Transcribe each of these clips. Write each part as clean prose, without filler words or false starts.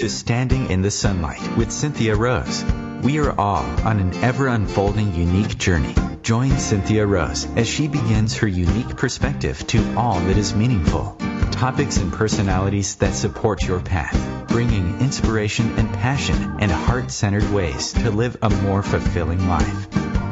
to Standing in the Sunlight with Cynthia Rose. We are all on an ever-unfolding unique journey. Join Cynthia Rose as she begins her unique perspective to all that is meaningful. Topics and personalities that support your path, bringing inspiration and passion and heart-centered ways to live a more fulfilling life.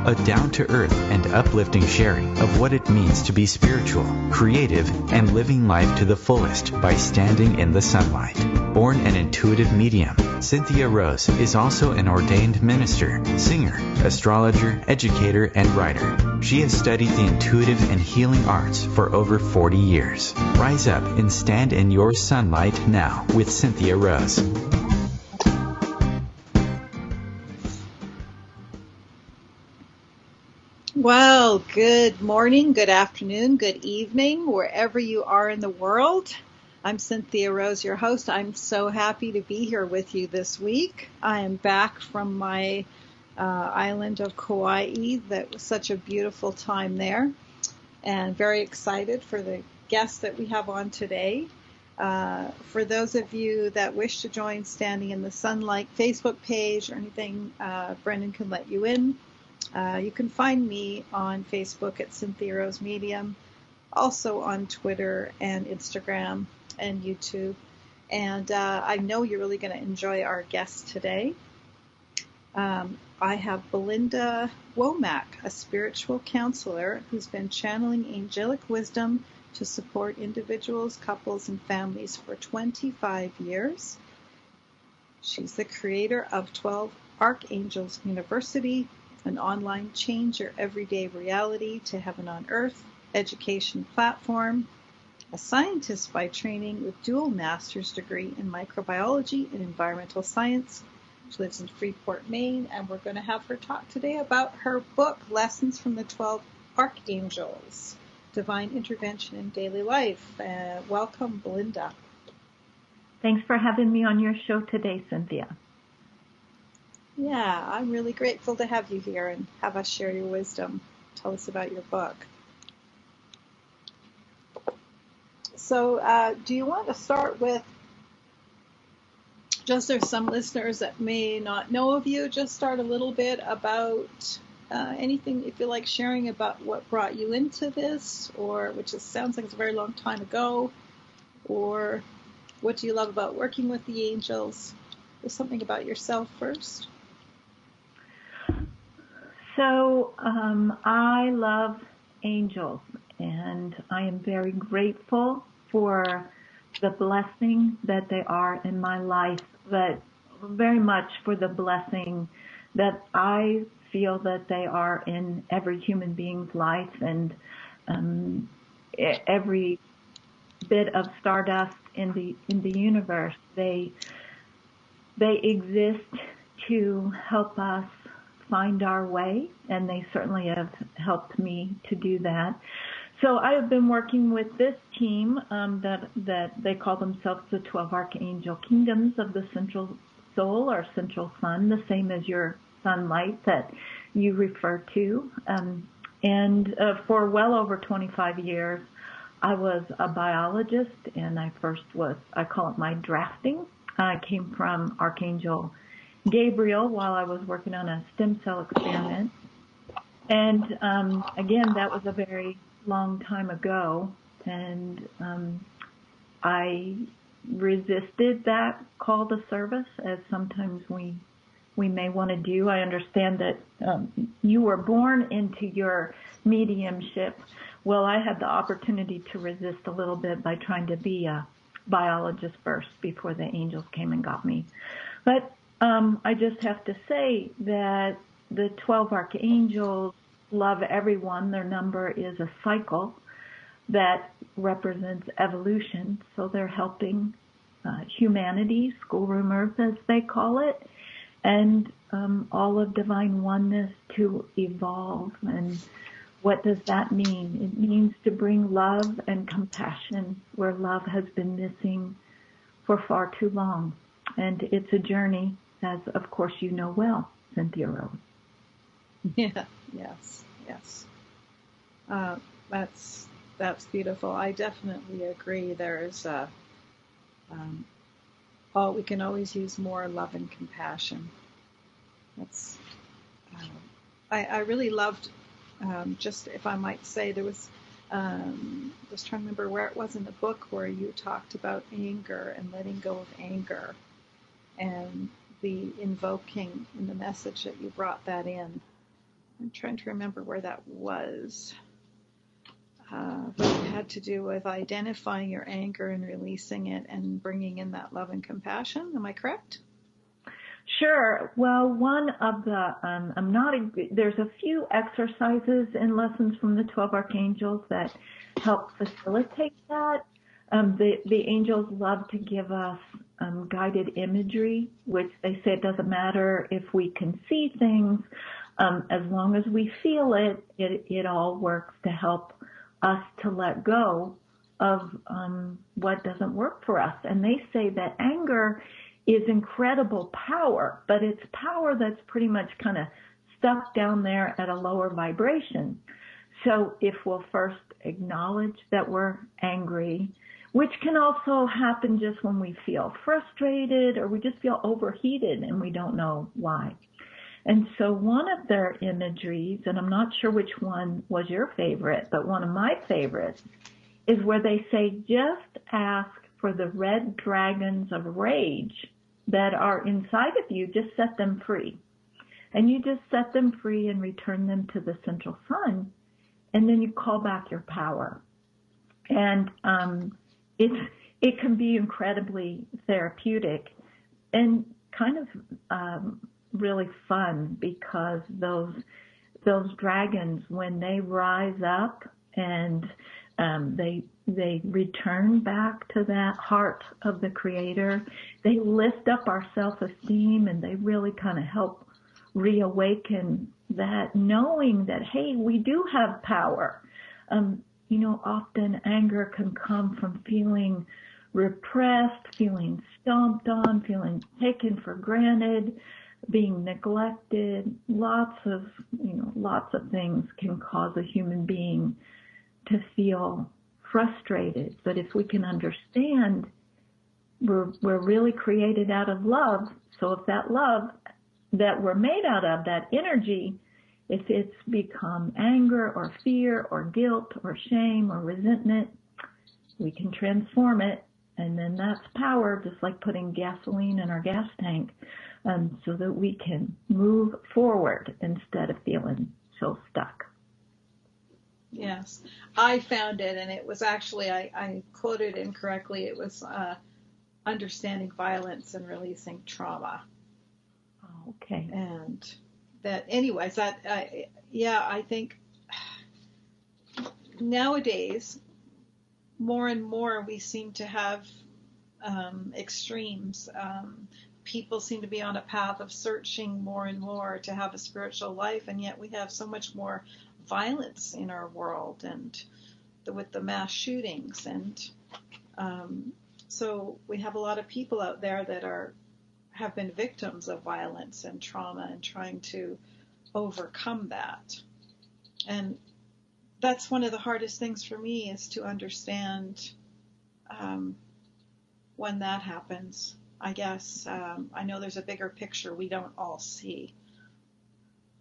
A down-to-earth and uplifting sharing of what it means to be spiritual, creative, and living life to the fullest by standing in the sunlight. Born an intuitive medium, Cynthia Rose is also an ordained minister, singer, astrologer, educator, and writer. She has studied the intuitive and healing arts for over 40 years. Rise up and stand in your sunlight now with Cynthia Rose. Well, good morning, good afternoon, good evening, wherever you are in the world. I'm Cynthia Rose, your host. I'm so happy to be here with you this week. I am back from my island of Kauai. That was such a beautiful time there, and very excited for the guest that we have on today. For those of you that wish to join Standing in the Sunlight Facebook page or anything, Brendan can let you in. You can find me on Facebook at Cynthia Rose Medium, also on Twitter and Instagram and YouTube. And I know you're really going to enjoy our guest today. I have Belinda Womack, a spiritual counselor who's been channeling angelic wisdom to support individuals, couples, and families for 25 years. She's the creator of 12 Archangels University, an online change your everyday reality to heaven on earth education platform, a scientist by training with dual master's degree in microbiology and environmental science. She lives in Freeport, Maine, and we're going to have her talk today about her book, Lessons from the 12 Archangels, Divine Intervention in Daily Life. Welcome, Belinda. Thanks for having me on your show today, Cynthia. Yeah, I'm really grateful to have you here and have us share your wisdom. Tell us about your book. So do you want to start with, just there's some listeners that may not know of you, just start a little bit about anything if you like sharing about what brought you into this, or which sounds like it's a very long time ago, or what do you love about working with the angels? There's something about yourself first. So I love angels, and I am very grateful for the blessing that they are in my life, but very much for the blessing that I feel that they are in every human being's life, and every bit of stardust in the universe. They exist to help us find our way, and they certainly have helped me to do that. So I have been working with this team that they call themselves the 12 Archangel Kingdoms of the Central Soul or Central Sun, the same as your sunlight that you refer to. And for well over 25 years, I was a biologist, and I call it my drafting. I came from Archangel Gabriel while I was working on a stem cell experiment. And again, that was a very long time ago, and I resisted that call to service, as sometimes we may want to do. I understand that you were born into your mediumship. Well, I had the opportunity to resist a little bit by trying to be a biologist first before the angels came and got me. But I just have to say that the 12 archangels love everyone. Their number is a cycle that represents evolution. So they're helping humanity, schoolroom earth as they call it, and all of divine oneness to evolve. And what does that mean? It means to bring love and compassion where love has been missing for far too long. And it's a journey, as of course you know well, Cynthia Rose. Yeah, yes. That's beautiful. I definitely agree. There's we can always use more love and compassion. That's I really loved, just if I might say, there was, just trying to remember where it was in the book where you talked about anger and letting go of anger and the invoking in the message that you brought that in. I'm trying to remember where that was. But it had to do with identifying your anger and releasing it and bringing in that love and compassion. Am I correct? Sure. Well, one of the, there's a few exercises and lessons from the 12 Archangels that help facilitate that. The angels love to give us guided imagery, which they say it doesn't matter if we can see things, as long as we feel it, it all works to help us to let go of what doesn't work for us. And they say that anger is incredible power, but it's power that's pretty much kind of stuck down there at a lower vibration. So if we'll first acknowledge that we're angry, which can also happen just when we feel frustrated or we just feel overheated and we don't know why. And so one of their imageries, and I'm not sure which one was your favorite, but one of my favorites is where they say, just ask for the red dragons of rage that are inside of you, just set them free. And you just set them free and return them to the central sun, and then you call back your power. And it can be incredibly therapeutic and kind of really fun, because those dragons, when they rise up and they return back to that heart of the Creator, they lift up our self-esteem, and they really kind of help reawaken that, knowing that, hey, we do have power. Often anger can come from feeling repressed, feeling stomped on, feeling taken for granted, being neglected. Lots of things can cause a human being to feel frustrated. But if we can understand we're really created out of love, so if that love that we're made out of, that energy, if it's become anger or fear or guilt or shame or resentment, we can transform it. And then that's power, just like putting gasoline in our gas tank, so that we can move forward instead of feeling so stuck. Yes, I found it, and it was actually, I quoted incorrectly. It was understanding violence and releasing trauma. Oh, okay. And that, anyways, I think nowadays, more and more, we seem to have extremes. People seem to be on a path of searching more and more to have a spiritual life, and yet we have so much more violence in our world, and with the mass shootings, and so we have a lot of people out there that have been victims of violence and trauma and trying to overcome that. And that's one of the hardest things for me, is to understand when that happens. I guess I know there's a bigger picture we don't all see,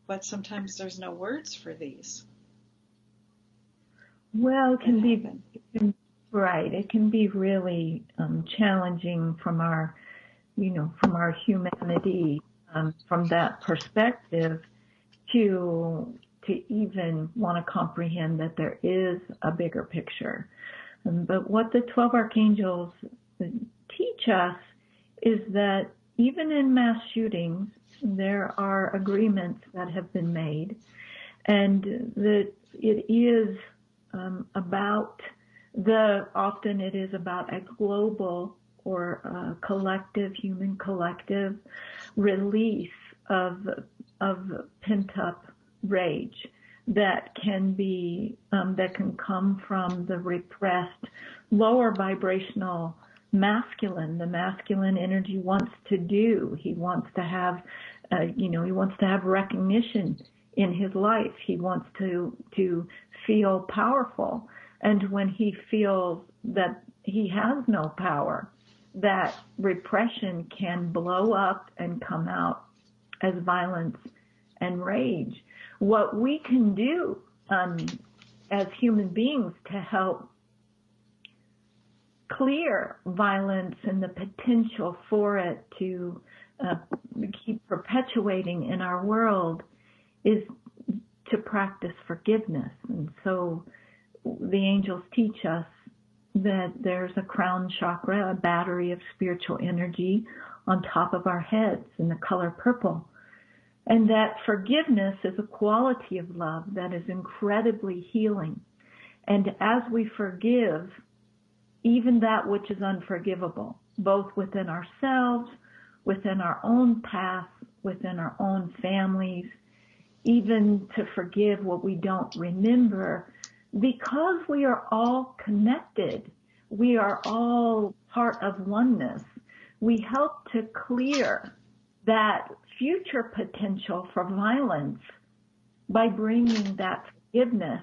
but sometimes there's no words for these. Well, it can be right. It can be really challenging from our humanity, from that perspective, to even want to comprehend that there is a bigger picture. But what the 12 Archangels teach us is that even in mass shootings, there are agreements that have been made, and that it is often it is about a global or a collective, human collective release of pent-up rage that can come from the repressed lower vibrational masculine. The masculine energy wants to do. He wants to have, he wants to have recognition in his life. He wants to feel powerful. And when he feels that he has no power, that repression can blow up and come out as violence and rage. What we can do as human beings to help clear violence and the potential for it to keep perpetuating in our world is to practice forgiveness. And so the angels teach us that there's a crown chakra, a battery of spiritual energy on top of our heads in the color purple. And that forgiveness is a quality of love that is incredibly healing. And as we forgive, even that which is unforgivable, both within ourselves, within our own past, within our own families, even to forgive what we don't remember, because we are all connected, we are all part of oneness, we help to clear that future potential for violence by bringing that forgiveness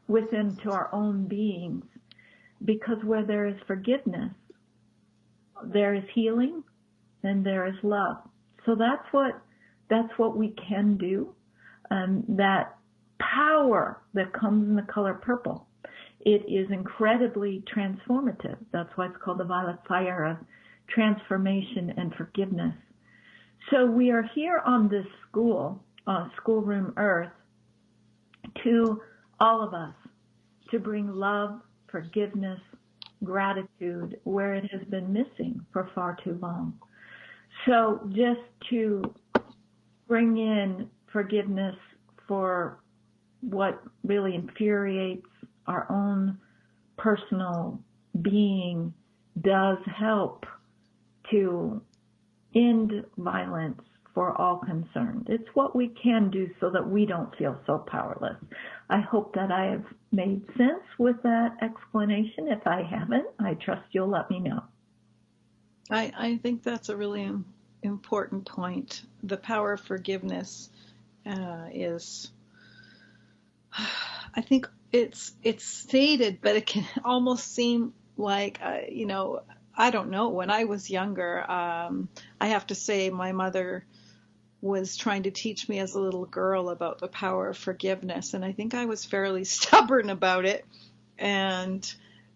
within to our own beings. Because where there is forgiveness, there is healing and there is love. So that's what we can do. That power that comes in the color purple, it is incredibly transformative. That's why it's called the violet fire of transformation and forgiveness. So we are here on this schoolroom earth, to all of us, to bring love, forgiveness, gratitude where it has been missing for far too long. So just to bring in forgiveness for what really infuriates our own personal being does help to end violence for all concerned. It's what we can do so that we don't feel so powerless. I hope that I have made sense with that explanation. If I haven't, I trust you'll let me know. I think that's a really important point. The power of forgiveness is, I think it's stated, but it can almost seem like, I don't know. When I was younger, I have to say my mother was trying to teach me as a little girl about the power of forgiveness. And I think I was fairly stubborn about it. And,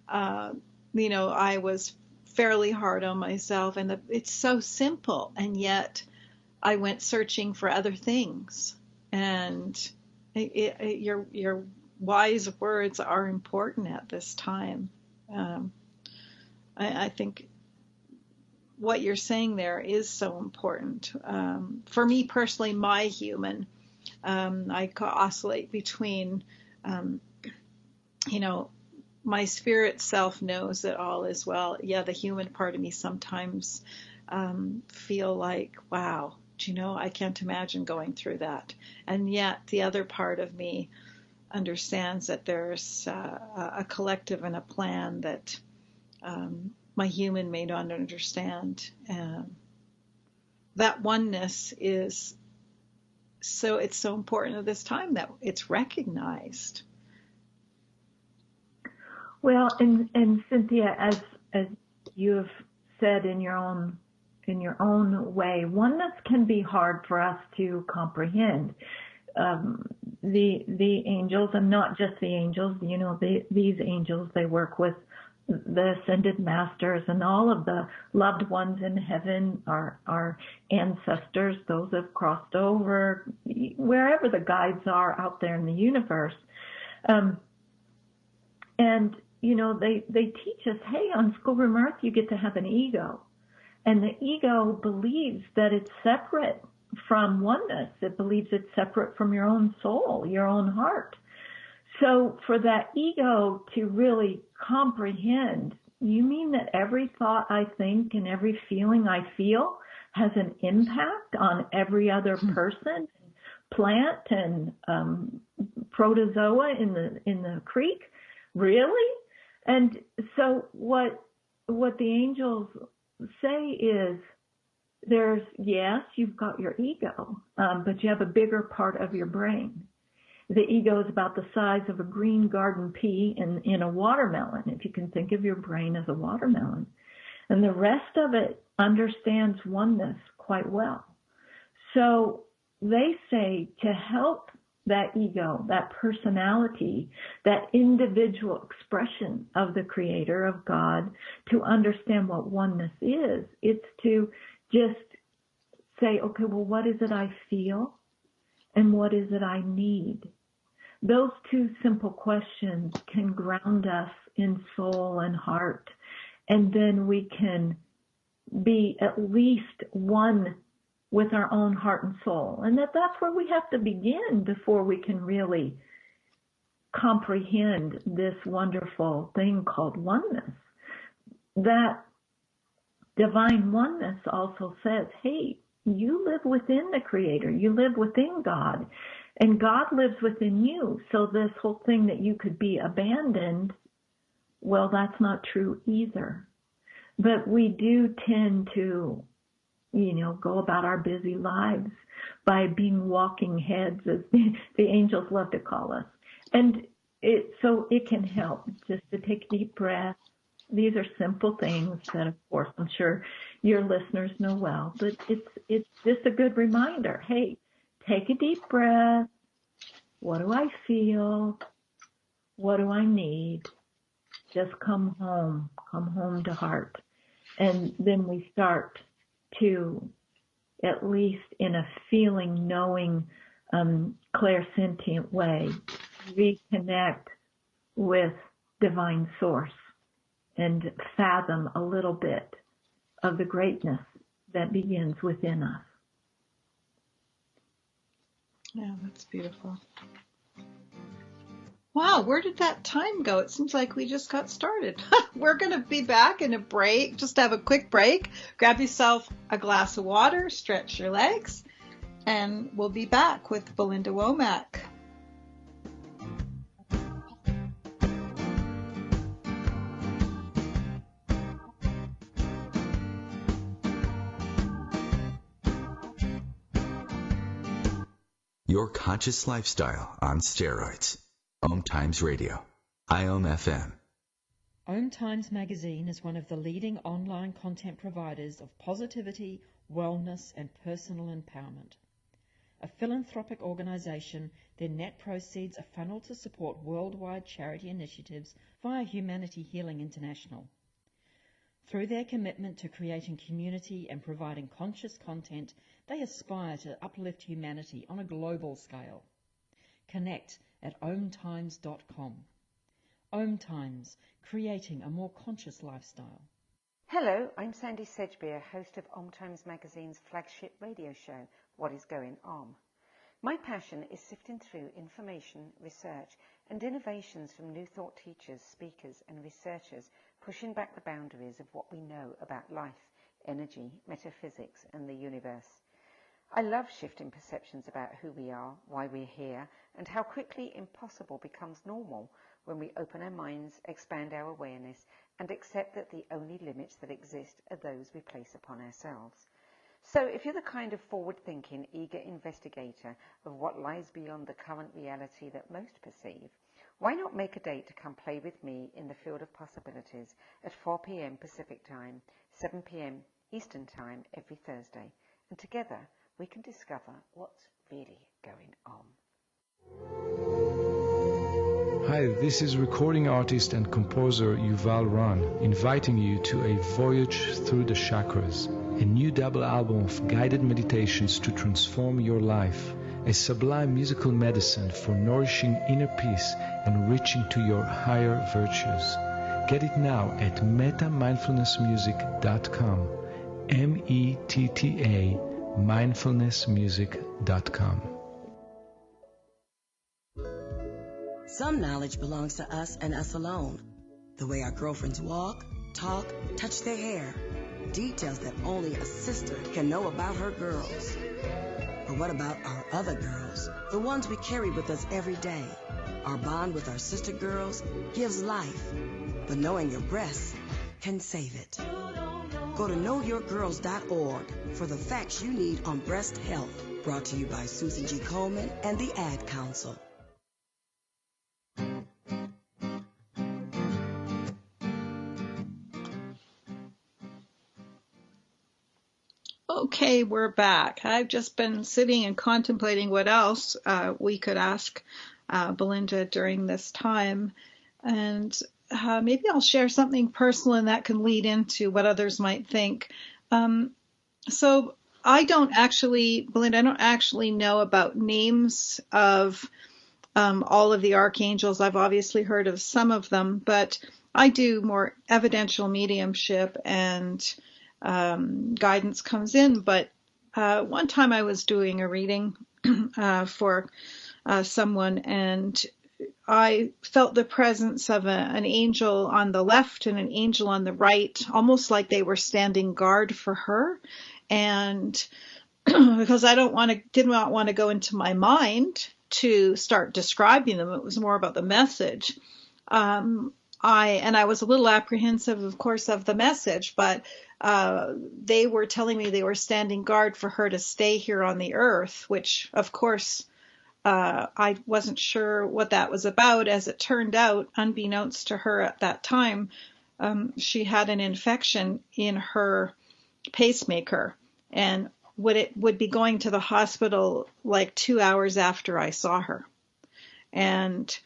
I was fairly hard on myself. And it's so simple. And yet I went searching for other things. And your wise words are important at this time. I think what you're saying there is so important. For me personally, my human, I oscillate between, my spirit self knows that all is well. Yeah, the human part of me sometimes feel like, wow, I can't imagine going through that. And yet the other part of me understands that there's a collective and a plan that my human may not understand. That oneness is it's so important at this time that it's recognized. Well, and Cynthia, as you have said in your own way, oneness can be hard for us to comprehend. The angels, and not just the angels, these angels, they work with the ascended masters and all of the loved ones in heaven, our ancestors, those who have crossed over, wherever the guides are out there in the universe. And, they teach us, hey, on schoolroom earth, you get to have an ego. And the ego believes that it's separate from oneness. It believes it's separate from your own soul, your own heart. So for that ego to really comprehend, you mean that every thought I think and every feeling I feel has an impact on every other person, plant, and protozoa in the creek? Really? And so what the angels say is, you've got your ego, but you have a bigger part of your brain. The ego is about the size of a green garden pea in a watermelon, if you can think of your brain as a watermelon. And the rest of it understands oneness quite well. So they say to help that ego, that personality, that individual expression of the Creator, of God, to understand what oneness is, it's to just say, okay, well, what is it I feel and what is it I need? Those two simple questions can ground us in soul and heart, and then we can be at least one with our own heart and soul. And that's where we have to begin before we can really comprehend this wonderful thing called oneness. That divine oneness also says, hey, you live within the Creator. You live within God. And God lives within you. So this whole thing that you could be abandoned, well, that's not true either. But we do tend to, go about our busy lives by being walking heads, as the angels love to call us. And so it can help just to take a deep breath. These are simple things that, of course, I'm sure your listeners know well, but it's just a good reminder. Hey, take a deep breath. What do I feel? What do I need? Just come home to heart. And then we start to, at least in a feeling, knowing, clairsentient way, reconnect with divine source and fathom a little bit of the greatness that begins within us. Yeah, that's beautiful. Wow, where did that time go? It seems like we just got started. We're going to be back in a break. Just have a quick break. Grab yourself a glass of water, stretch your legs, and we'll be back with Belinda Womack. Your conscious lifestyle on steroids. OMTimes Radio. IOM FM. OMTimes magazine is one of the leading online content providers of positivity, wellness, and personal empowerment. A philanthropic organization, their net proceeds are funneled to support worldwide charity initiatives via Humanity Healing International. Through their commitment to creating community and providing conscious content, they aspire to uplift humanity on a global scale. Connect at omtimes.com. OMTimes, creating a more conscious lifestyle. Hello, I'm Sandy Sedgbeer, host of OMTimes magazine's flagship radio show, What is Going On? My passion is sifting through information, research, and innovations from new thought teachers, speakers, and researchers, pushing back the boundaries of what we know about life, energy, metaphysics, and the universe. I love shifting perceptions about who we are, why we're here, and how quickly impossible becomes normal when we open our minds, expand our awareness, and accept that the only limits that exist are those we place upon ourselves. So if you're the kind of forward-thinking, eager investigator of what lies beyond the current reality that most perceive, why not make a date to come play with me in the field of possibilities at 4 p.m. Pacific Time, 7 p.m. Eastern Time every Thursday, and together we can discover what's really going on. Hi, this is recording artist and composer Yuval Ron, inviting you to a voyage through the chakras, a new double album of guided meditations to transform your life, a sublime musical medicine for nourishing inner peace and reaching to your higher virtues. Get it now at metamindfulnessmusic.com, METTA mindfulnessmusic.com. Some knowledge belongs to us and us alone. The way our girlfriends walk, talk, touch their hair. Details that only a sister can know about her girls. But what about our other girls? The ones we carry with us every day. Our bond with our sister girls gives life. But knowing your breasts can save it. Go to knowyourgirls.org for the facts you need on breast health. Brought to you by Susan G. Coleman and the Ad Council. Okay, we're back. I've just been sitting and contemplating what else we could ask Belinda during this time. And maybe I'll share something personal and that can lead into what others might think. So Belinda, I don't actually know about names of all of the archangels. I've obviously heard of some of them, but I do more evidential mediumship and guidance comes in. But one time I was doing a reading for someone, and I felt the presence of an angel on the left and an angel on the right, almost like they were standing guard for her. And because I did not want to go into my mind to start describing them, it was more about the message. I was a little apprehensive, of course, of the message, but they were telling me they were standing guard for her to stay here on the earth, which, of course, I wasn't sure what that was about. As it turned out, unbeknownst to her at that time, she had an infection in her pacemaker and would be going to the hospital like 2 hours after I saw her. And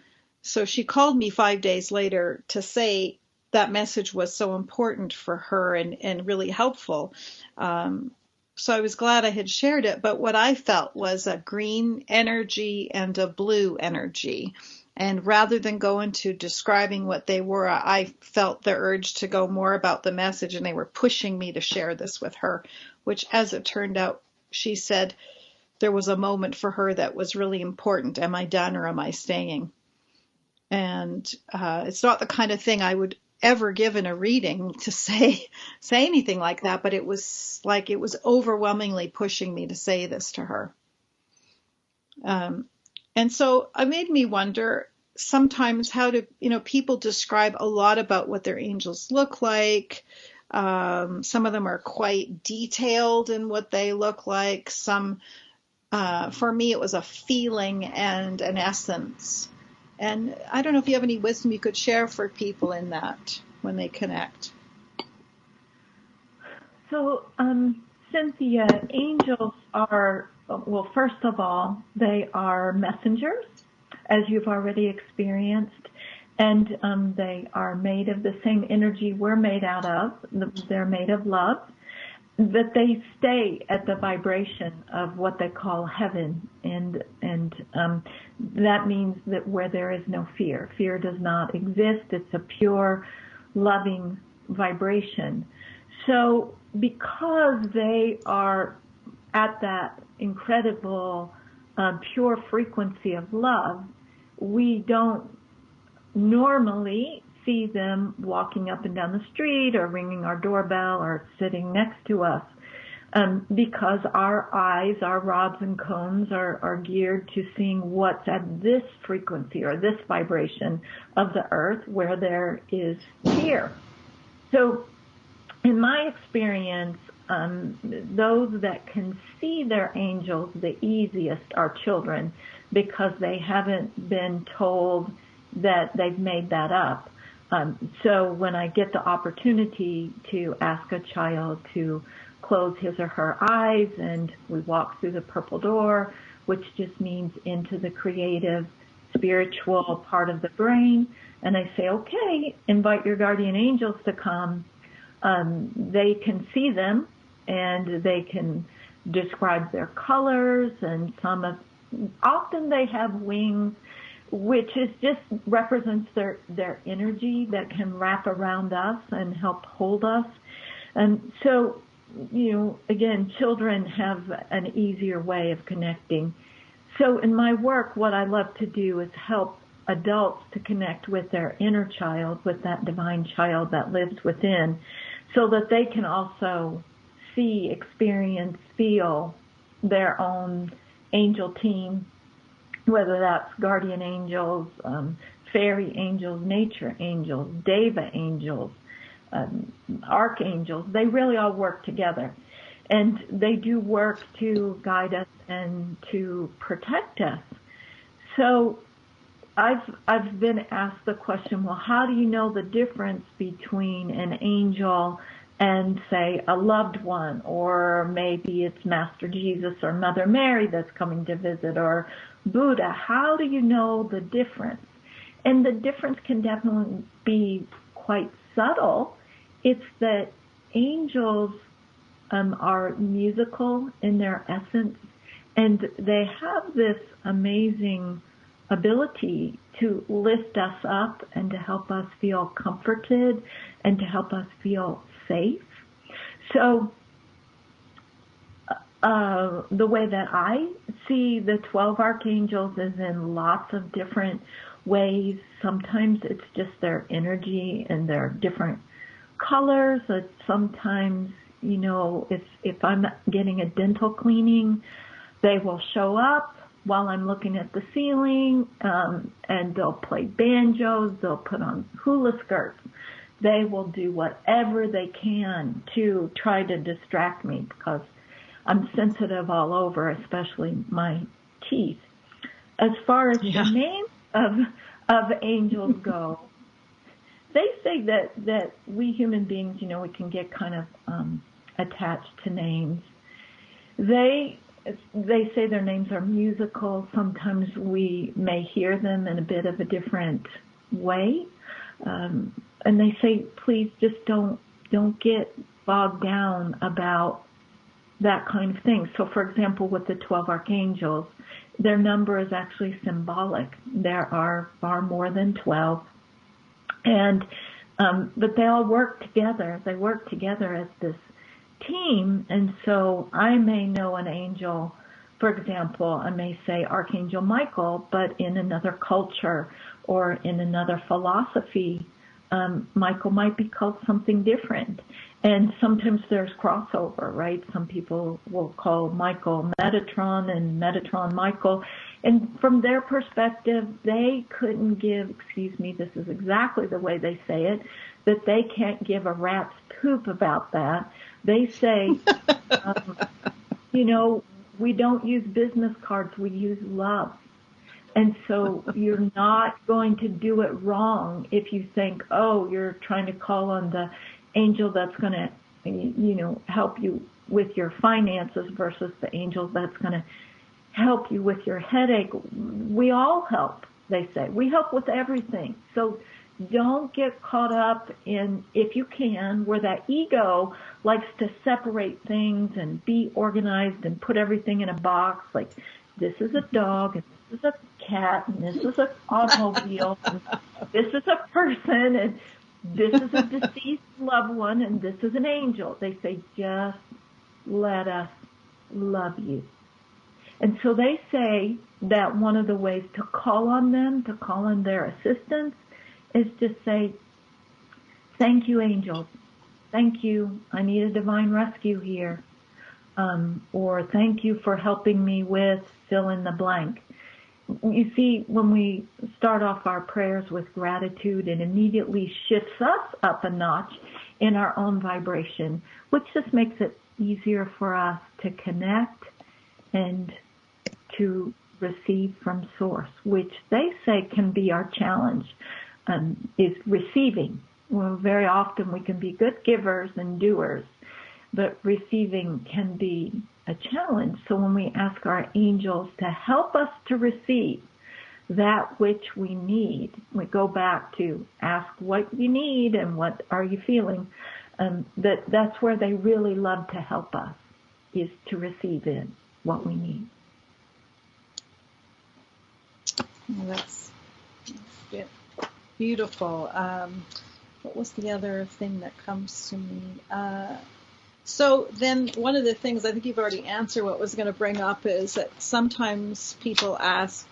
so she called me 5 days later to say that message was so important for her and really helpful. So I was glad I had shared it. But what I felt was a green energy and a blue energy. And rather than go into describing what they were, I felt the urge to go more about the message, and they were pushing me to share this with her, which, as it turned out, she said there was a moment for her that was really important. Am I done or am I staying? And it's not the kind of thing I would ever give in a reading to say anything like that, but it was like it was overwhelmingly pushing me to say this to her. And so it made me wonder sometimes how do people describe a lot about what their angels look like. Some of them are quite detailed in what they look like. Some, for me, it was a feeling and an essence. And I don't know if you have any wisdom you could share for people in that when they connect. So, Cynthia, angels are, well, first of all, they are messengers, as you've already experienced, and they are made of the same energy we're made out of. They're made of love, but they stay at the vibration of what they call heaven, and that means that where there is no fear. Fear does not exist. It's a pure, loving vibration. So because they are at that incredible, pure frequency of love, we don't normally see them walking up and down the street or ringing our doorbell or sitting next to us, because our eyes, our rods and cones are geared to seeing what's at this frequency or this vibration of the earth where there is fear. So in my experience, those that can see their angels the easiest are children, because they haven't been told that they've made that up. So when I get the opportunity to ask a child to close his or her eyes, and we walk through the purple door, which just means into the creative, spiritual part of the brain, and I say, okay, invite your guardian angels to come. They can see them, and they can describe their colors, and often they have wings, which is just represents their energy that can wrap around us and help hold us. And so, again, children have an easier way of connecting. So in my work, what I love to do is help adults to connect with their inner child, with that divine child that lives within, so that they can also see, experience, feel their own angel team, whether that's guardian angels, fairy angels, nature angels, deva angels, archangels. They really all work together. And they do work to guide us and to protect us. So I've been asked the question, well, how do you know the difference between an angel and say a loved one, or maybe it's Master Jesus or Mother Mary that's coming to visit, or Buddha. How do you know the difference? And the difference can definitely be quite subtle. It's that angels are musical in their essence, and they have this amazing ability to lift us up and to help us feel comforted and to help us feel safe. So the way that I see the 12 archangels is in lots of different ways. Sometimes it's just their energy and their different colors. Sometimes, you know, if I'm getting a dental cleaning, they will show up while I'm looking at the ceiling, and they'll play banjos, they'll put on hula skirts. They will do whatever they can to try to distract me because I'm sensitive all over, especially my teeth. As far as the names of angels go, they say that we human beings, you know, we can get kind of attached to names. They say their names are musical. Sometimes we may hear them in a bit of a different way. And they say, please just don't get bogged down about that kind of thing. So, for example, with the 12 archangels, their number is actually symbolic. There are far more than 12. And but they all work together. They work together as this team. And so I may know an angel, for example, I may say Archangel Michael, but in another culture or in another philosophy, Michael might be called something different. And sometimes there's crossover, right? Some people will call Michael Metatron and Metatron Michael. And from their perspective, they couldn't give, excuse me, this is exactly the way they say it, that they can't give a rat's poop about that. They say, you know, we don't use business cards, we use love. And so you're not going to do it wrong if you think, oh, you're trying to call on the angel that's going to, you know, help you with your finances versus the angel that's going to help you with your headache. We all help, they say. We help with everything. So don't get caught up in, if you can, where that ego likes to separate things and be organized and put everything in a box. Like, this is a dog, and this is a cat, and this is an automobile, and this is a person, and this is a deceased loved one, and this is an angel. They say, just let us love you. And so they say that one of the ways to call on them, to call on their assistance, is to say, thank you, angels. Thank you. I need a divine rescue here. Or thank you for helping me with fill in the blank. You see, when we start off our prayers with gratitude, it immediately shifts us up a notch in our own vibration, which just makes it easier for us to connect and to receive from source, which they say can be our challenge, is receiving. Well, very often we can be good givers and doers, but receiving can be a challenge. So when we ask our angels to help us to receive that which we need, we go back to ask what you need and what are you feeling. That's where they really love to help us, is to receive in what we need. That's beautiful. What was the other thing that comes to me? So then one of the things, I think you've already answered what I was going to bring up, is that sometimes people ask,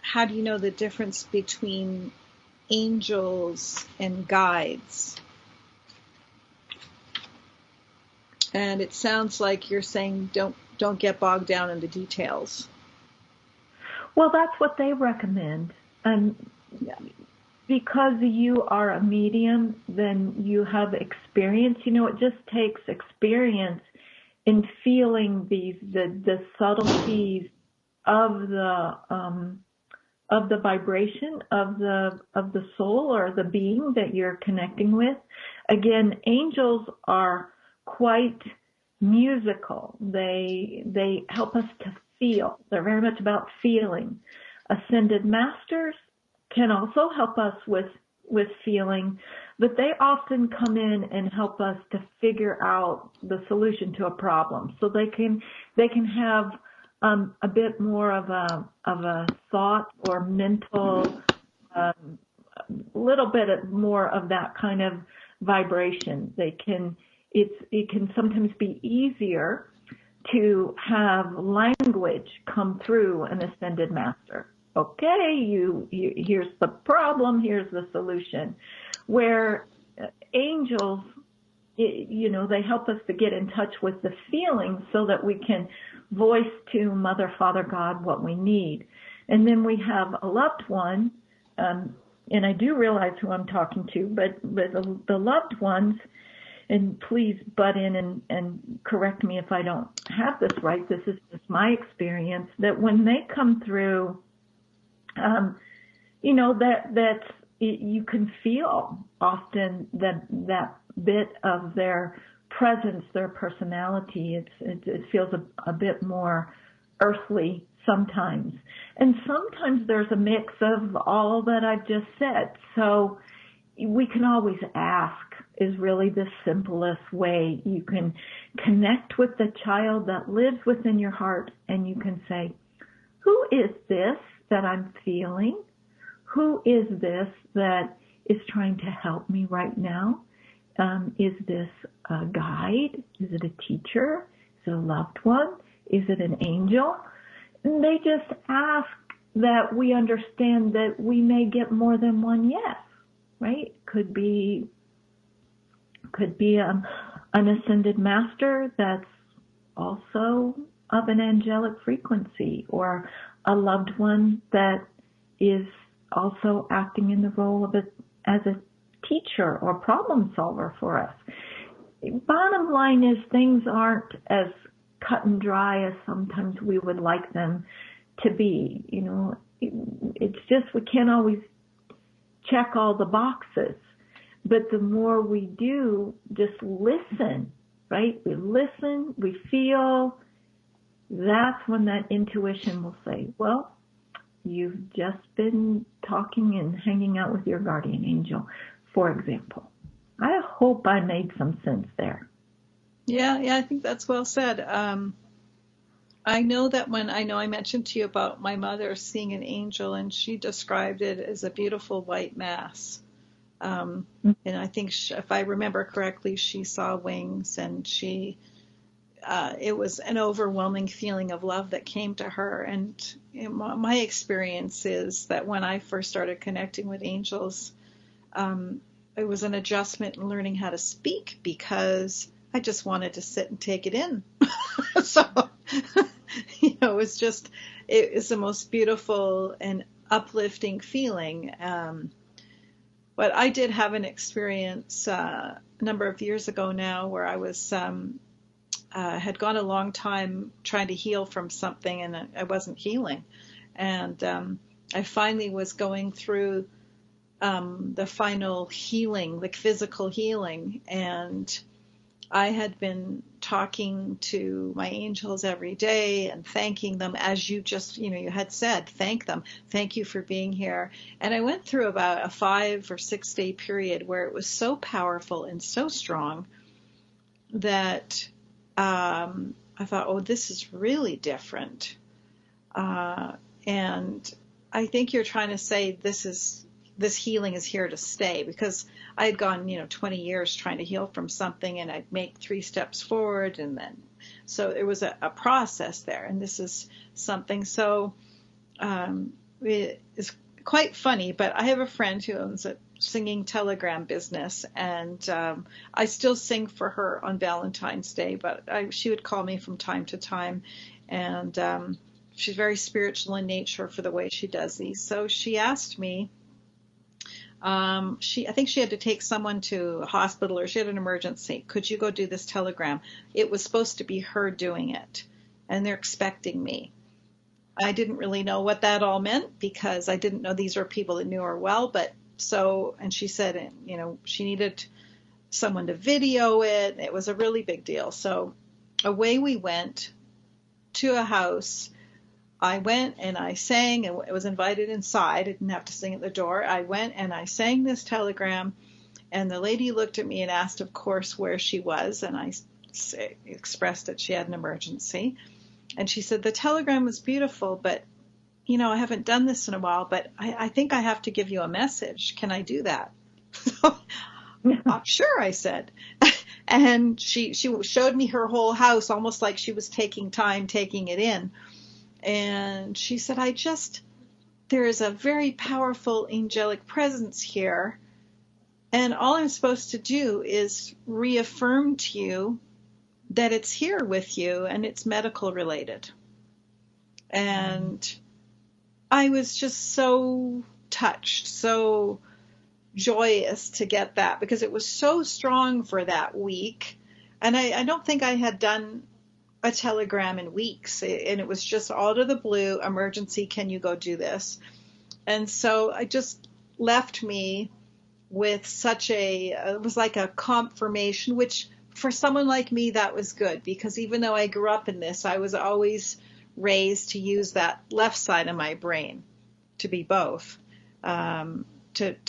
how do you know the difference between angels and guides? And it sounds like you're saying don't get bogged down in the details. Well, that's what they recommend. Because you are a medium, then you have experience. You know, it just takes experience in feeling the subtleties of the vibration of the soul or the being that you're connecting with. again, angels are quite musical. They help us to feel. They're very much about feeling. Ascended masters can also help us with feeling, but they often come in and help us to figure out the solution to a problem. So they can have a bit more of a thought or mental, little bit more of that kind of vibration. It can sometimes be easier to have language come through an ascended master. Okay, here's the problem, here's the solution. Where angels, they help us to get in touch with the feelings so that we can voice to Mother, Father, God what we need. And then we have a loved one, and I do realize who I'm talking to, but the loved ones, and please butt in and correct me if I don't have this right. This is just my experience, that when they come through, that you can feel often that bit of their presence, their personality. It feels a bit more earthly sometimes. And sometimes there's a mix of all that I've just said. So we can always ask is really the simplest way. You can connect with the child that lives within your heart, and you can say, who is this that I'm feeling? Who is this that is trying to help me right now? Is this a guide? Is it a teacher? Is it a loved one? Is it an angel? And they just ask that we understand that we may get more than one yes, right? Could be an ascended master that's also of an angelic frequency, or a loved one that is also acting in the role of as a teacher or problem solver for us. Bottom line is, things aren't as cut and dry as sometimes we would like them to be. It's just we can't always check all the boxes. But the more we do, just listen, right? We listen, we feel. That's when that intuition will say, well, you've just been talking and hanging out with your guardian angel, for example. I hope I made some sense there. Yeah, I think that's well said. I know that I mentioned to you about my mother seeing an angel, and she described it as a beautiful white mass. And I think, if I remember correctly, she saw wings, and it was an overwhelming feeling of love that came to her. And my experience is that when I first started connecting with angels, it was an adjustment in learning how to speak, because I just wanted to sit and take it in. So, it was the most beautiful and uplifting feeling. But I did have an experience a number of years ago now where I was had gone a long time trying to heal from something, and I wasn't healing. And I finally was going through the final healing, like physical healing, and I had been talking to my angels every day and thanking them, as you just, you had said, thank them. Thank you for being here. And I went through about a 5 or 6 day period where it was so powerful and so strong that I thought, oh, this is really different. And I think you're trying to say this healing is here to stay, because I had gone, 20 years trying to heal from something, and I'd make 3 steps forward, and then, so there was a process there, and this is something. So it is quite funny, but I have a friend who owns a singing telegram business, and I still sing for her on Valentine's Day, but she would call me from time to time, and she's very spiritual in nature for the way she does these. So she asked me, I think she had to take someone to a hospital, or she had an emergency. Could you go do this telegram? It was supposed to be her doing it, and they're expecting me. I didn't really know what that all meant, because I didn't know these were people that knew her well, but and she said, she needed someone to video it. It was a really big deal. So away we went to a house. I went and I sang, and I was invited inside. I didn't have to sing at the door. I went and I sang this telegram, and the lady looked at me and asked, of course, where she was, and I expressed that she had an emergency. And she said, the telegram was beautiful, but, you know, I haven't done this in a while, but I think I have to give you a message. Can I do that? Sure, I said. And she showed me her whole house, almost like she was taking time taking it in. And she said, there is a very powerful angelic presence here. And all I'm supposed to do is reaffirm to you that it's here with you, and it's medical related. And I was just so touched, so joyous to get that, because it was so strong for that week. And I don't think I had done a telegram in weeks, and it was just all to the blue, emergency, can you go do this? And so I just left me with it was like a confirmation, which for someone like me, that was good, because even though I grew up in this, I was always raised to use that left side of my brain, to be both, to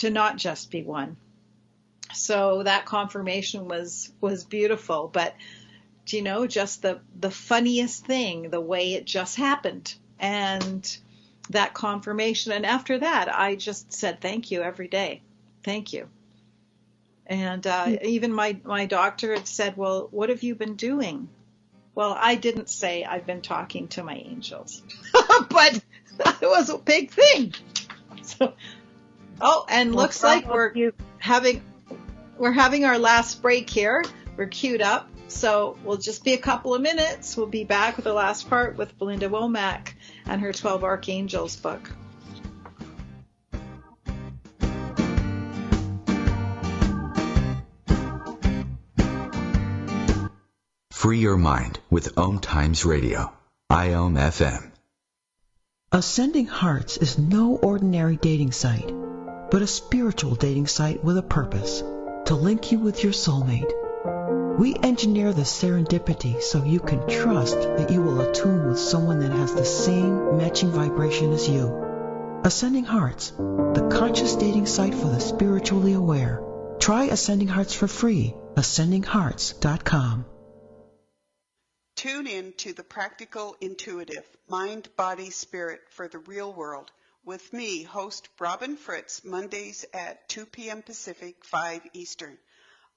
not just be one. So that confirmation was beautiful. But, you know, just the funniest thing, the way it just happened, and that confirmation. And after that, I just said thank you every day. Thank you. And even my doctor had said, well, what have you been doing? Well, I didn't say I've been talking to my angels, but that was a big thing. So, and looks like we're having our last break here. We're queued up. So we'll just be a couple of minutes. We'll be back with the last part with Belinda Womack and her 12 Archangels book. Free your mind with OMTimes Radio, IOM FM. Ascending Hearts is no ordinary dating site, but a spiritual dating site with a purpose, to link you with your soulmate. We engineer the serendipity so you can trust that you will attune with someone that has the same matching vibration as you. Ascending Hearts, the conscious dating site for the spiritually aware. Try Ascending Hearts for free, ascendinghearts.com. Tune in to The Practical Intuitive, Mind, Body, Spirit for the Real World with me, host Robin Fritz, Mondays at 2 p.m. Pacific, 5 Eastern.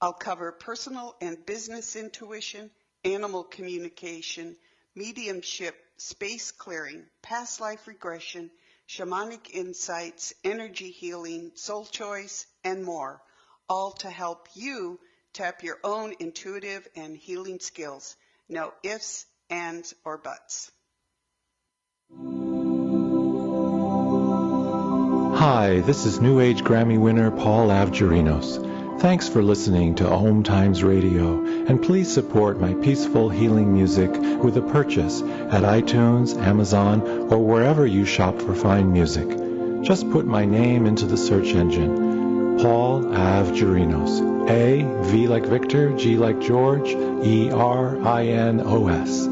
I'll cover personal and business intuition, animal communication, mediumship, space clearing, past life regression, shamanic insights, energy healing, soul choice, and more, all to help you tap your own intuitive and healing skills. No ifs, ands, or buts. Hi, this is New Age Grammy winner Paul Avgerinos. Thanks for listening to OMTimes Radio, and please support my peaceful healing music with a purchase at iTunes, Amazon, or wherever you shop for fine music. Just put my name into the search engine, Paul Avgerinos. A, V like Victor, G like George, E-R-I-N-O-S.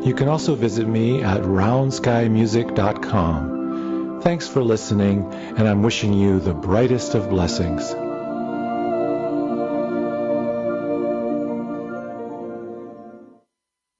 You can also visit me at roundskymusic.com. Thanks for listening, and I'm wishing you the brightest of blessings.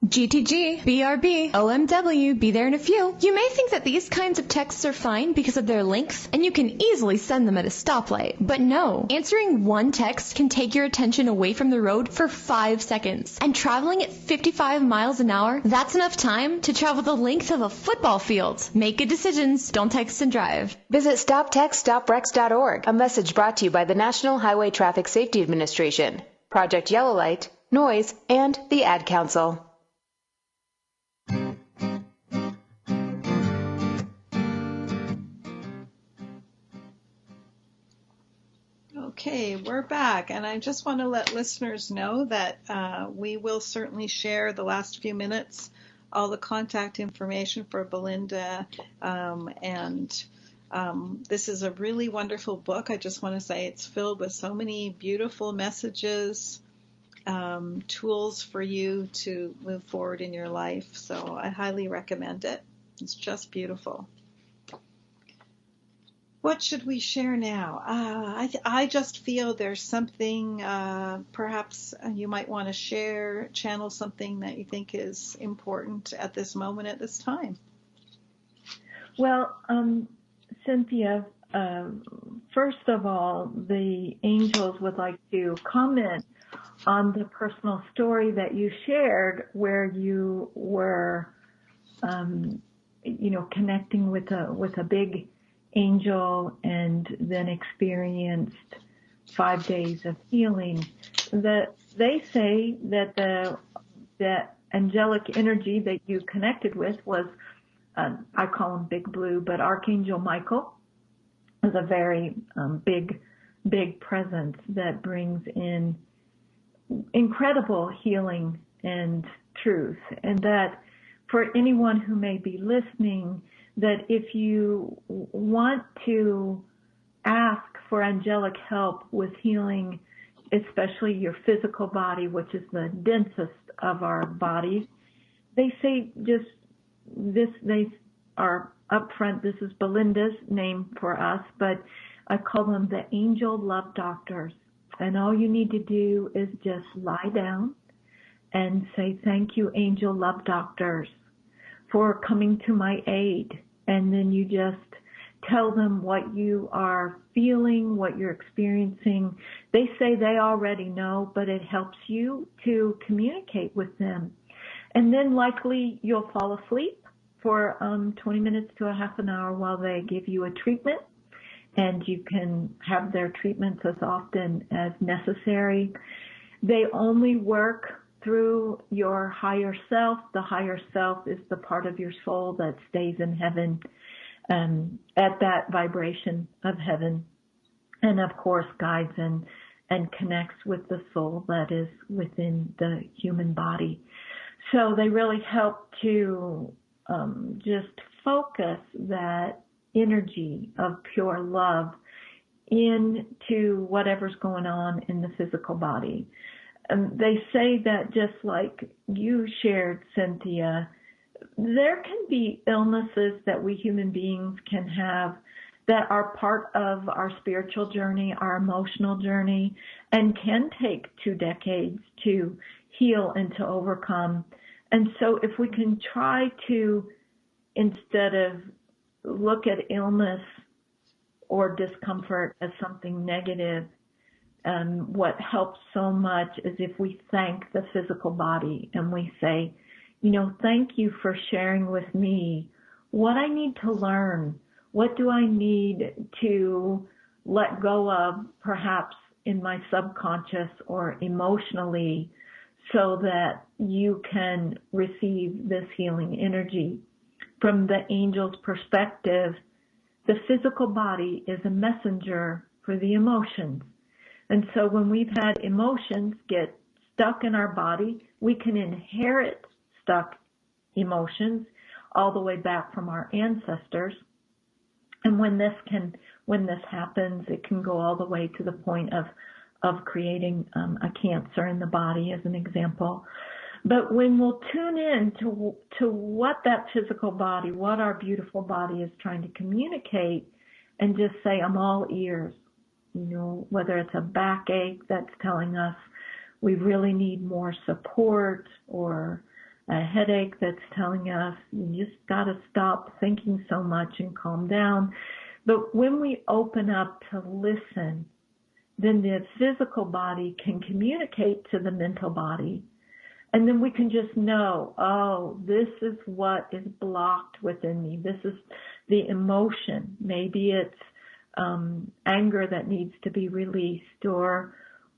GTG, BRB, OMW, be there in a few. You may think that these kinds of texts are fine because of their length, and you can easily send them at a stoplight. But no, answering one text can take your attention away from the road for 5 seconds. And traveling at 55 miles an hour, that's enough time to travel the length of a football field. Make good decisions, don't text and drive. Visit StopTextStopWrecks.org, a message brought to you by the National Highway Traffic Safety Administration, Project Yellow Light, Noise, and the Ad Council. Okay, we're back, and I just want to let listeners know that we will certainly share the last few minutes, all the contact information for Belinda, and This is a really wonderful book. I just want to say it's filled with so many beautiful messages, tools for you to move forward in your life. So I highly recommend it. It's just beautiful. What should we share now? I just feel there's something, perhaps you might want to share, channel something that you think is important at this moment, at this time. Well, Cynthia, first of all, the angels would like to comment on the personal story that you shared where you were, connecting with a big angel and then experienced 5 days of healing. That they say that that angelic energy that you connected with was, I call him Big Blue, but Archangel Michael is a very big presence that brings in incredible healing and truth. And that for anyone who may be listening, that if you want to ask for angelic help with healing, especially your physical body, which is the densest of our bodies, they say just this, they are upfront, this is Belinda's name for us, but I call them the angel love doctors. And all you need to do is just lie down and say, thank you, angel love doctors, for coming to my aid. And then you just tell them what you are feeling, what you're experiencing. They say they already know, but it helps you to communicate with them. And then likely you'll fall asleep for 20 minutes to a half an hour while they give you a treatment. And you can have their treatments as often as necessary. They only work through your higher self. The higher self is the part of your soul that stays in heaven, at that vibration of heaven, and of course guides and connects with the soul that is within the human body. So they really help to just focus that energy of pure love into whatever's going on in the physical body. They say that just like you shared, Cynthia, there can be illnesses that we human beings can have that are part of our spiritual journey, our emotional journey, and can take 2 decades to heal and to overcome. And so if we can try to, instead of look at illness or discomfort as something negative, what helps so much is if we thank the physical body and we say, thank you for sharing with me what I need to learn. What do I need to let go of, perhaps in my subconscious or emotionally, so that you can receive this healing energy. From the angel's perspective, the physical body is a messenger for the emotions. And so when we've had emotions get stuck in our body, we can inherit stuck emotions all the way back from our ancestors. And when this happens, it can go all the way to the point of creating a cancer in the body, as an example. But when we'll tune in to what that physical body, what our beautiful body is trying to communicate, and just say, I'm all ears, whether it's a backache that's telling us we really need more support, or a headache that's telling us you just got to stop thinking so much and calm down. But when we open up to listen, then the physical body can communicate to the mental body. And then we can just know, oh, this is what is blocked within me. This is the emotion. Maybe it's anger that needs to be released,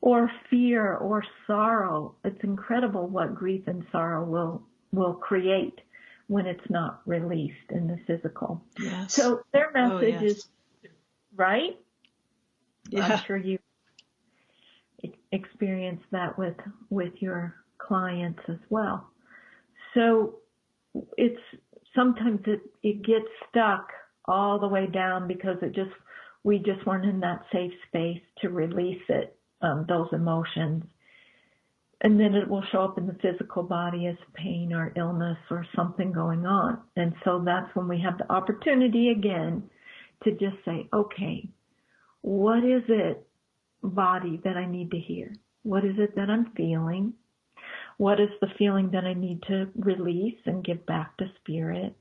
or fear or sorrow. It's incredible what grief and sorrow will create when it's not released in the physical. Yes. So their message is, right? Yeah. I'm sure you experience that with your clients as well. So it's sometimes it gets stuck all the way down because we just weren't in that safe space to release it, those emotions. And then it will show up in the physical body as pain or illness or something going on. And so that's when we have the opportunity again to just say, okay, what is it, body, that I need to hear? What is it that I'm feeling? What is the feeling that I need to release and give back to spirit?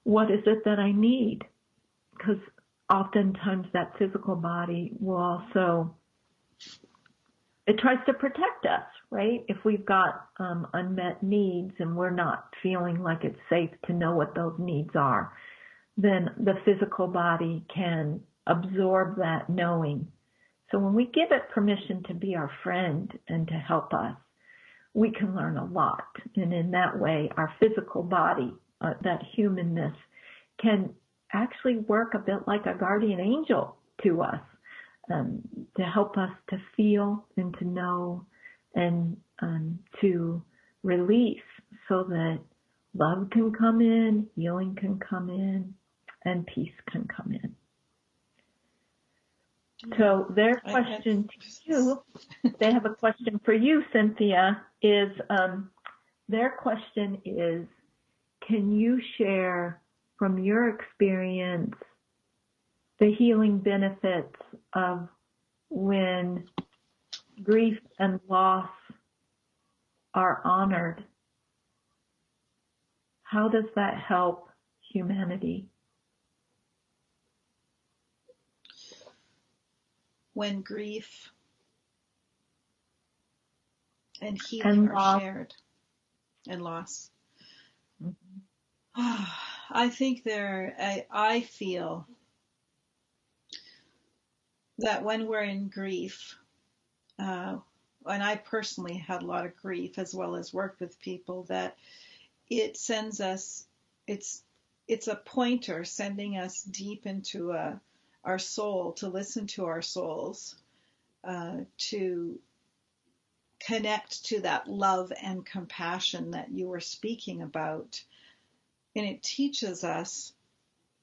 What is it that I need? Because oftentimes that physical body will also, it tries to protect us, right? If we've got unmet needs and we're not feeling like it's safe to know what those needs are, then the physical body can absorb that knowing. So when we give it permission to be our friend and to help us, we can learn a lot. And in that way, our physical body, that humanness, can actually work a bit like a guardian angel to us, to help us to feel and to know and to release so that love can come in, healing can come in, and peace can come in. So their question to you, they have a question for you, Cynthia, is their question is, can you share from your experience the healing benefits of when grief and loss are honored? How does that help humanity? When grief and healing are shared, and loss. Mm-hmm. I think I feel that when we're in grief, and I personally had a lot of grief as well as worked with people, that it sends us, it's a pointer sending us deep into our soul, to listen to our souls, to connect to that love and compassion that you were speaking about. And it teaches us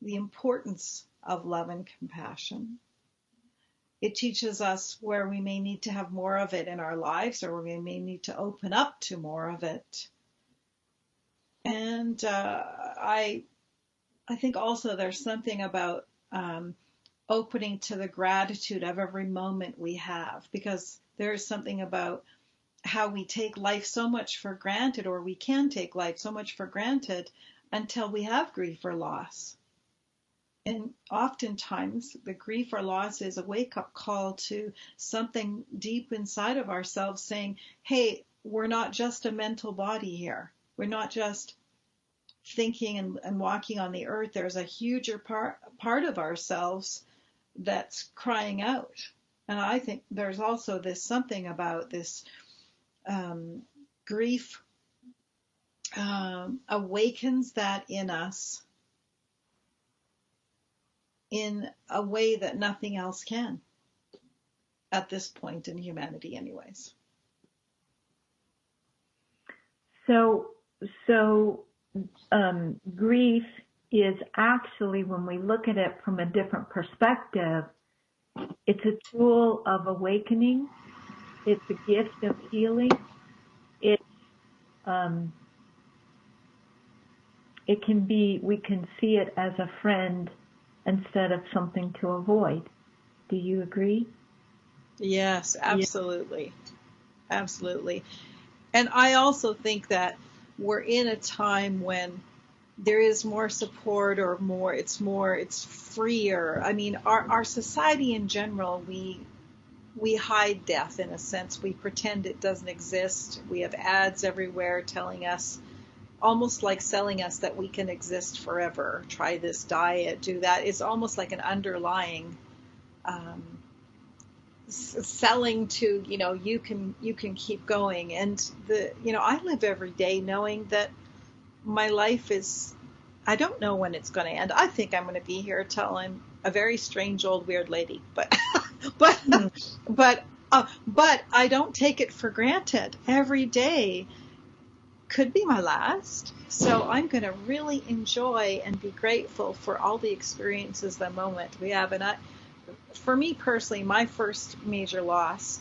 the importance of love and compassion. It teaches us where we may need to have more of it in our lives, or where we may need to open up to more of it. And I think also there's something about opening to the gratitude of every moment we have, because there is something about how we take life so much for granted, or we can take life so much for granted until we have grief or loss. And oftentimes the grief or loss is a wake-up call to something deep inside of ourselves saying, hey, we're not just a mental body here. We're not just thinking and walking on the earth. There's a huger part of ourselves that's crying out. And I think there's also something about this grief awakens that in us in a way that nothing else can at this point in humanity anyways. So grief is actually, when we look at it from a different perspective, it's a tool of awakening. It's a gift of healing. It can be, we can see it as a friend instead of something to avoid. Do you agree? Yes, absolutely. Yeah. Absolutely. And I also think that we're in a time when there is more support, or it's freer. I mean, our society in general, we hide death in a sense. We pretend it doesn't exist. We have ads everywhere telling us, almost like selling us that we can exist forever. Try this diet, do that. It's almost like an underlying selling to, you can keep going. And I live every day knowing that my life I don't know when it's going to end. I think I'm going to be here till I'm a very strange old weird lady, but I don't take it for granted. Every day could be my last. So I'm going to really enjoy and be grateful for all the experiences, the moment we have. And for me personally, my first major loss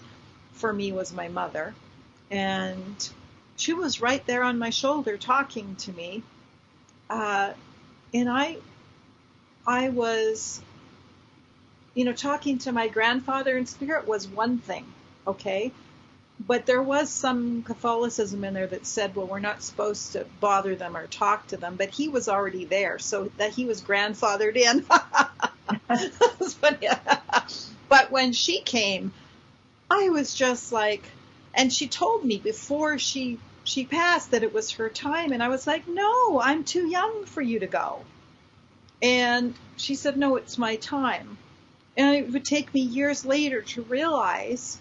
for me was my mother. And she was right there on my shoulder talking to me. And I was, talking to my grandfather in spirit was one thing, okay? But there was some Catholicism in there that said, well, we're not supposed to bother them or talk to them. But he was already there, so that he was grandfathered in. That was funny. But when she came, I was just like, and she told me before she passed that it was her time. And I was like, no, I'm too young for you to go. And she said, no, it's my time. And it would take me years later to realize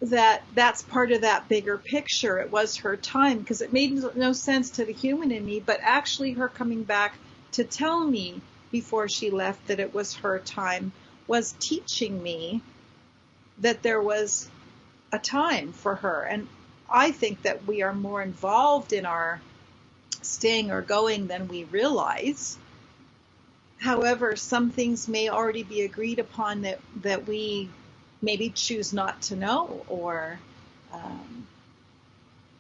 that that's part of that bigger picture. It was her time, because it made no sense to the human in me, but actually her coming back to tell me before she left that it was her time was teaching me that there was a time for her. And I think that we are more involved in our staying or going than we realize. However, some things may already be agreed upon that we maybe choose not to know, or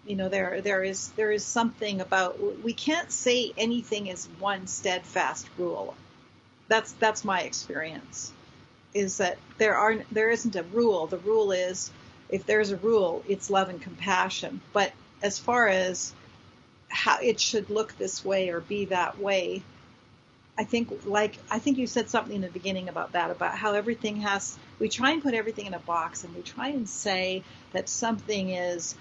there is something about, we can't say anything is one steadfast rule. That's my experience, is that there isn't a rule. The rule is, if there's a rule, it's love and compassion. But as far as how it should look this way or be that way, I think you said something in the beginning about that, about how we try and put everything in a box, and we try and say that something is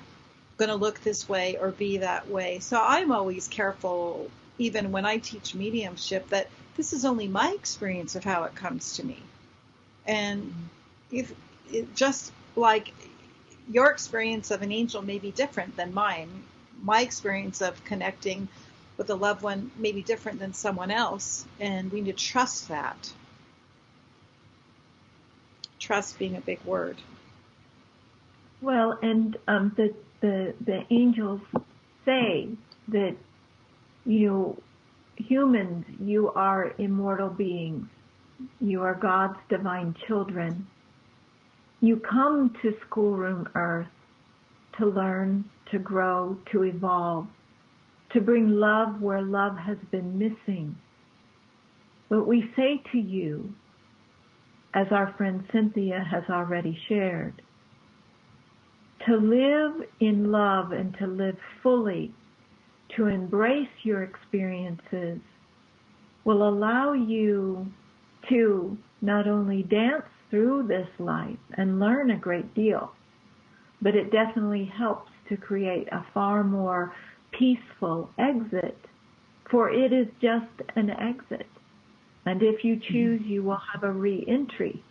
going to look this way or be that way. So I'm always careful, even when I teach mediumship, that this is only my experience of how it comes to me. And just like your experience of an angel may be different than mine, my experience of connecting with a loved one may be different than someone else, and we need to trust that. Trust being a big word. Well, and the angels say that, humans, you are immortal beings. You are God's divine children. You come to schoolroom Earth to learn, to grow, to evolve, to bring love where love has been missing. But we say to you, as our friend Cynthia has already shared, to live in love and to live fully, to embrace your experiences, will allow you to not only dance through this life and learn a great deal, but it definitely helps to create a far more peaceful exit, for it is just an exit. And if you choose, you will have a re-entry.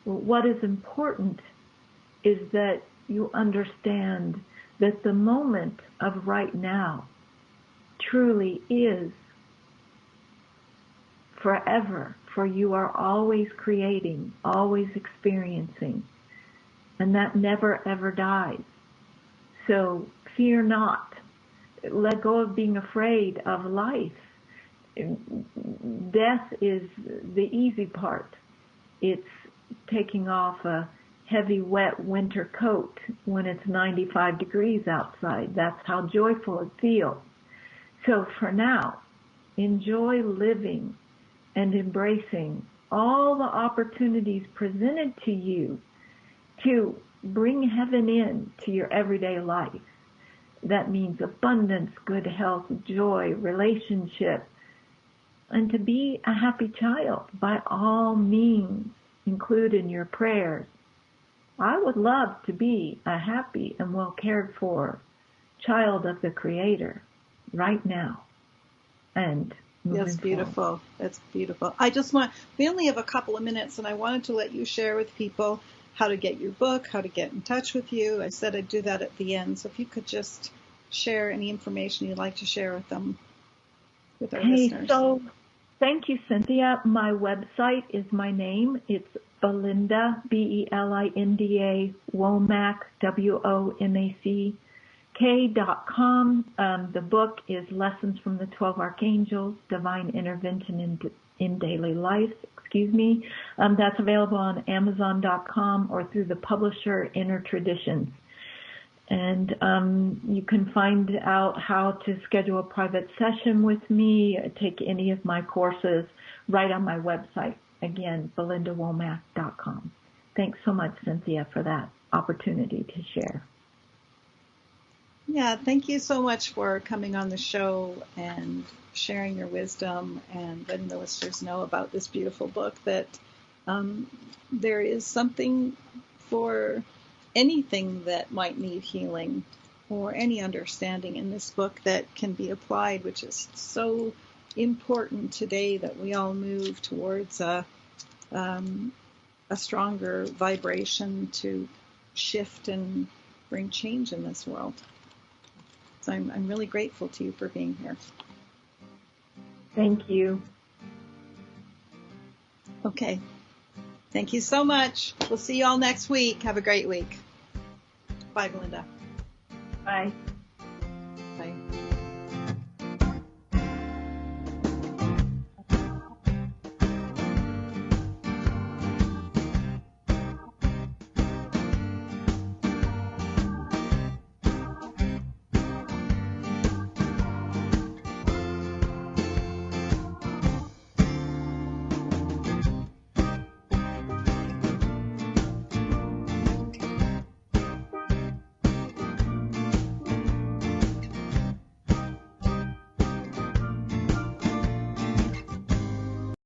What is important is that you understand that the moment of right now truly is forever, for you are always creating, always experiencing, and that never ever dies. So fear not. Let go of being afraid of life. Death is the easy part. It's taking off a heavy, wet winter coat when it's 95 degrees outside. That's how joyful it feels. So for now, enjoy living and embracing all the opportunities presented to you to bring heaven in to your everyday life. That means abundance, good health, joy, relationship, and to be a happy child. By all means, include in your prayers, I would love to be a happy and well cared for child of the Creator right now. And that's beautiful. Forward. That's beautiful. We only have a couple of minutes, and I wanted to let you share with people how to get your book, how to get in touch with you. I said I'd do that at the end. So if you could just share any information you'd like to share with them, with our listeners. So thank you, Cynthia. My website is my name. It's Belinda, Belinda, Womack, Womack, BlindaWomack.com. The book is Lessons from the 12 Archangels, Divine Intervention in Daily Life. That's available on Amazon.com or through the publisher Inner Traditions. And you can find out how to schedule a private session with me, take any of my courses right on my website. Again, BelindaWomack.com. Thanks so much, Cynthia, for that opportunity to share. Yeah, thank you so much for coming on the show and sharing your wisdom and letting the listeners know about this beautiful book, that there is something for anything that might need healing or any understanding in this book that can be applied, which is so important today, that we all move towards a stronger vibration to shift and bring change in this world. So I'm really grateful to you for being here. Thank you. Okay. Thank you so much. We'll see you all next week. Have a great week. Bye, Belinda. Bye.